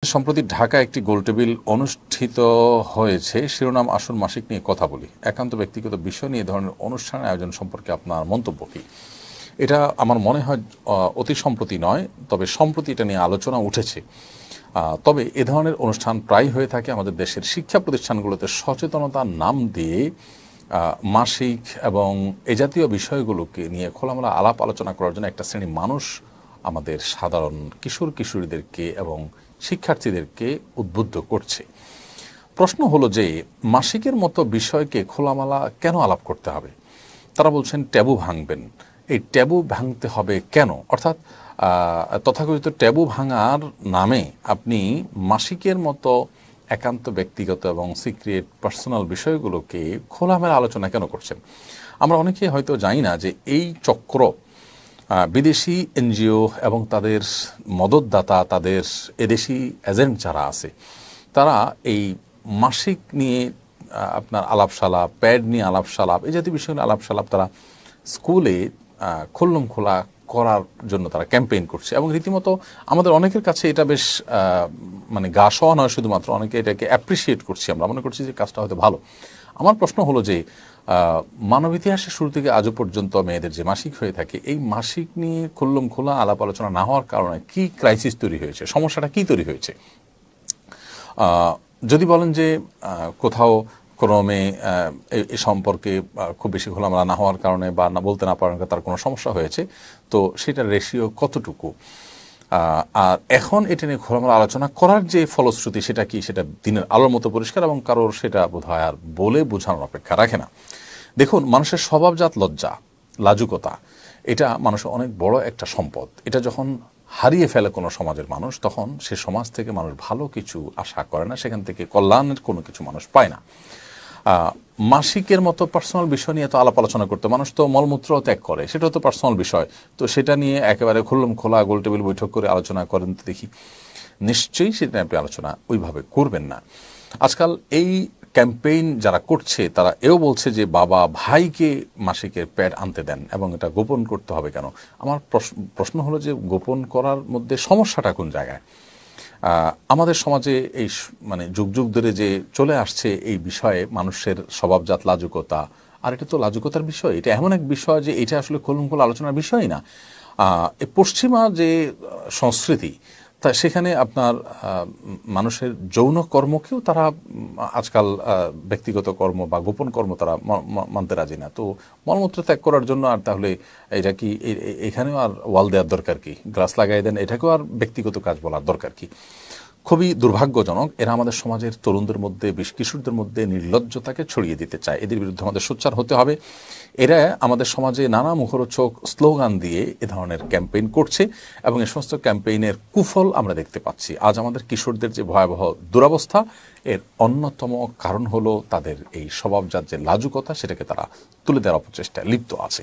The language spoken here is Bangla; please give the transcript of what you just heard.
সম্প্রতি ঢাকায় একটি গোলটেবিল অনুষ্ঠিত হয়েছে। শিরোনাম আসুন মাসিক নিয়ে কথা বলি। একান্ত ব্যক্তিগত বিষয় নিয়ে এ ধরনের অনুষ্ঠান আয়োজন সম্পর্কে আপনার মন্তব্য কী? এটা আমার মনে হয় অতি সম্প্রতি নয়, তবে সম্প্রতি এটা নিয়ে আলোচনা উঠেছে। তবে এ ধরনের অনুষ্ঠান প্রায় হয়ে থাকে আমাদের দেশের শিক্ষা প্রতিষ্ঠানগুলোতে সচেতনতার নাম দিয়ে মাসিক এবং এ জাতীয় বিষয়গুলোকে নিয়ে খোলামেলা আলাপ আলোচনা করার জন্য একটা শ্রেণী মানুষ আমাদের সাধারণ কিশোর কিশোরীদেরকে এবং শিক্ষার্থীদেরকে উদ্বুদ্ধ করছে। প্রশ্ন হলো যে মাসিকের মতো বিষয়কে খোলামেলা কেন আলাপ করতে হবে? তারা বলছেন ট্যাবু ভাঙবেন। এই ট্যাবু ভাঙতে হবে কেন? অর্থাৎ তথাকথিত ট্যাবু ভাঙার নামে আপনি মাসিকের মতো একান্ত ব্যক্তিগত এবং সিক্রেট পার্সোনাল বিষয়গুলোকে খোলামেলা আলোচনা কেন করছেন? আমরা অনেকেই হয়তো জানি না যে এই চক্র বিদেশি এনজিও এবং তাদের মদতদাতা, তাদের এদেশি এজেন্ট যারা আছে, তারা এই মাসিক নিয়ে আপনার আলাপসালাপ, প্যাড নিয়ে আলাপসালাপ, এই জাতীয় বিষয় নিয়ে আলাপসালাপ তারা স্কুলে খুল্লম খোলা করার জন্য তারা ক্যাম্পেইন করছে। এবং রীতিমতো আমাদের অনেকের কাছে এটা বেশ মানে গা সওয়া নয়, শুধুমাত্র অনেকে এটাকে অ্যাপ্রিসিয়েট করছি। আমরা মনে করছি যে কাজটা হয়তো ভালো। আমার প্রশ্ন হলো যে মানব ইতিহাসের শুরু থেকে আজও পর্যন্ত মেয়েদের যে মাসিক হয়ে থাকে, এই মাসিক নিয়ে খুল্লম খোলা আলাপ আলোচনা না হওয়ার কারণে কি ক্রাইসিস তৈরি হয়েছে, সমস্যাটা কি তৈরি হয়েছে? যদি বলেন যে কোথাও কোনো মেয়ে এ সম্পর্কে খুব বেশি খোলামেলা না হওয়ার কারণে বা না বলতে না পারার কারণে তার কোনো সমস্যা হয়েছে, তো সেটার রেশিও কতটুকু? আর এখন এটা নিয়ে খোলামেলা আলোচনা করার যে ফলশ্রুতি সেটা কি, সেটা দিনের আলোর মতো পরিষ্কার এবং কারোর সেটা বোধহয় আর বলে বোঝানোর অপেক্ষা রাখে না। দেখুন, মানুষের স্বভাবজাত লজ্জা, লাজুকতা, এটা মানুষের অনেক বড় একটা সম্পদ। এটা যখন হারিয়ে ফেলে কোনো সমাজের মানুষ, তখন সে সমাজ থেকে মানুষ ভালো কিছু আশা করে না, সেখান থেকে কল্যাণের কোনো কিছু মানুষ পায় না। মাসিকের মতো পার্সোনাল বিষয় নিয়ে তো আলাপ আলোচনা করতে, মানুষ তো মলমূত্র ত্যাগ করে, সেটাও তো পার্সোনাল বিষয়। তো সেটা নিয়ে একেবারে খুল্লম খোলা গোলটেবিল বৈঠক করে আলোচনা করেন তো দেখি? নিশ্চয়ই সেটা আপনি আলোচনা ওইভাবে করবেন না। আজকাল এই ক্যাম্পেইন যারা করছে তারা এও বলছে যে বাবা ভাইকে মাসিকের প্যাড আনতে দেন এবং এটা গোপন করতে হবে কেন? আমার প্রশ্ন হলো যে গোপন করার মধ্যে সমস্যাটা কোন জায়গায়? আমাদের সমাজে এই মানে যুগ যুগ ধরে যে চলে আসছে এই বিষয়ে মানুষের স্বভাবজাত লাজুকতা, আর এটা তো লাজুকতার বিষয়, এটা এমন এক বিষয় যে এটা আসলে খোলামেলা আলোচনার বিষয়ই না। এই পশ্চিমা যে সংস্কৃতি, তা সেখানে আপনার মানুষের যৌন কর্মকেও তারা আজকাল ব্যক্তিগত কর্ম বা গোপন কর্ম তারা মানতে রাজি না। তো মলমূত্র ত্যাগ করার জন্য আর তাহলে এটা কি এখানেও আর ওয়াল দেওয়ার দরকার কি? গ্লাস লাগাই দেন, এটাকেও আর ব্যক্তিগত কাজ বলার দরকার কি? খুবই দুর্ভাগ্যজনক। এরা আমাদের সমাজের তরুণদের মধ্যে, বিশেষ কিশোরদের মধ্যে নির্লজ্জতাকে ছড়িয়ে দিতে চায়। এদের বিরুদ্ধে আমাদের সোচ্চার হতে হবে। এরা আমাদের সমাজে নানা মুখরোচক স্লোগান দিয়ে এ ধরনের ক্যাম্পেইন করছে এবং এই সমস্ত ক্যাম্পেইনের কুফল আমরা দেখতে পাচ্ছি। আজ আমাদের কিশোরদের যে ভয়াবহ দুরবস্থা, এর অন্যতম কারণ হলো তাদের এই স্বভাবজাত যে লাজুকতা, সেটাকে তারা তুলে দেওয়ার অপচেষ্টায় লিপ্ত আছে।